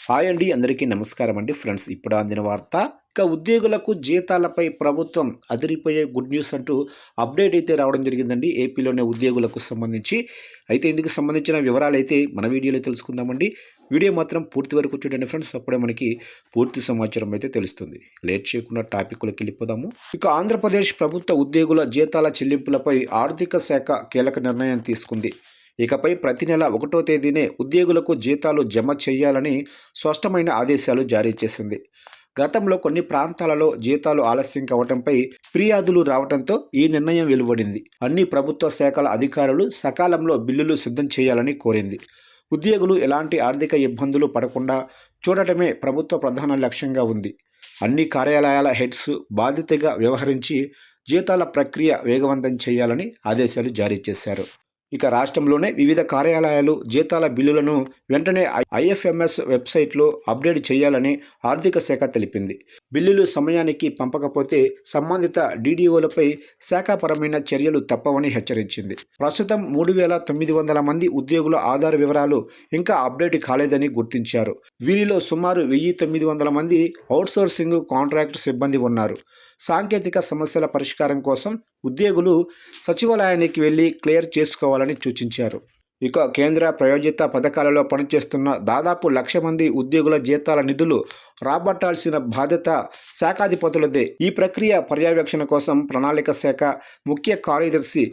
Hi అండి, అందరికీ నమస్కారం అండి. ఫ్రెండ్స్, ఇప్పుడు అందిన వార్త. ఇక ఉద్యోగులకు జీతాలపై ప్రభుత్వం అదిరిపోయే గుడ్ న్యూస్ అంటూ అప్డేట్ అయితే రావడం జరిగిందండి. ఏపీలోనే ఉద్యోగులకు సంబంధించి. అయితే ఇందుకు సంబంధించిన వివరాలు అయితే మన వీడియోలో తెలుసుకుందామండి. వీడియో మాత్రం పూర్తి వరకు చూడండి ఫ్రెండ్స్. అప్పుడే మనకి పూర్తి సమాచారం అయితే తెలుస్తుంది. లేట్ చేయకుండా టాపిక్లోకి వెళ్ళిపోదాము. ఇక ఆంధ్రప్రదేశ్ ప్రభుత్వ ఉద్యోగుల జీతాల చెల్లింపులపై ఆర్థిక శాఖ కీలక నిర్ణయం తీసుకుంది. ఇకపై ప్రతి నెల 1వ తేదీనే ఉద్యోగులకు జీతాలు జమ చేయాలని స్పష్టమైన ఆదేశాలు జారీ చేసింది. గతంలో కొన్ని ప్రాంతాలలో జీతాలు ఆలస్యం కావడంపై ఫిర్యాదులు రావడంతో ఈ నిర్ణయం వెలువడింది. అన్ని ప్రభుత్వ శాఖల అధికారులు సకాలంలో బిల్లులు సిద్ధం చేయాలని కోరింది. ఉద్యోగులు ఎలాంటి ఆర్థిక ఇబ్బందులు పడకుండా చూడటమే ప్రభుత్వ ప్రధాన లక్ష్యంగా ఉంది. అన్ని కార్యాలయాల హెడ్స్ బాధ్యతగా వ్యవహరించి జీతాల ప్రక్రియ వేగవంతం చేయాలని ఆదేశాలు జారీ చేశారు. ఇక రాష్ట్రంలోనే వివిధ కార్యాలయాలు జీతాల బిల్లులను వెంటనే ఐఎఫ్ఎంఎస్ వెబ్సైట్లో అప్డేట్ చేయాలని ఆర్థిక శాఖ తెలిపింది. బిల్లులు సమయానికి పంపకపోతే సంబంధిత డీడీఓలపై శాఖాపరమైన చర్యలు తప్పవని హెచ్చరించింది. ప్రస్తుతం 3,900 మంది ఉద్యోగుల ఆధార్ వివరాలు ఇంకా అప్డేట్ కాలేదని గుర్తించారు. వీరిలో సుమారు 1,900 మంది అవుట్సోర్సింగ్ కాంట్రాక్ట్ సిబ్బంది ఉన్నారు. సాంకేతిక సమస్యల పరిష్కారం కోసం ఉద్యోగులు సచివాలయానికి వెళ్లి క్లియర్ చేసుకోవాలని సూచించారు. ఇక కేంద్ర ప్రాయోజిత పథకాలలో పనిచేస్తున్న దాదాపు 1,00,000 మంది ఉద్యోగుల జీతాల నిధులు రాబట్టాల్సిన బాధ్యత శాఖాధిపతులదే. ఈ ప్రక్రియ పర్యవేక్షణ కోసం ప్రణాళిక శాఖ ముఖ్య కార్యదర్శి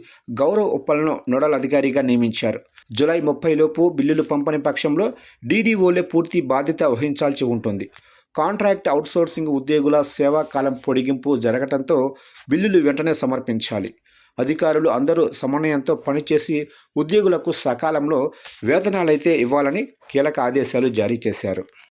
గౌరవ్ ఉప్పల్ను నోడల్ అధికారిగా నియమించారు. జూలై 30 లోపు బిల్లులు పంపని పక్షంలో డీడీఓలే పూర్తి బాధ్యత వహించాల్సి ఉంటుంది. కాంట్రాక్ట్ అవుట్సోర్సింగ్ ఉద్యోగుల సేవా కాలం పొడిగింపు జరగడంతో బిల్లులు వెంటనే సమర్పించాలి. అధికారులు అందరూ సమన్వయంతో పనిచేసి ఉద్యోగులకు సకాలంలో వేతనాలైతే ఇవ్వాలని కీలక ఆదేశాలు జారీ చేశారు.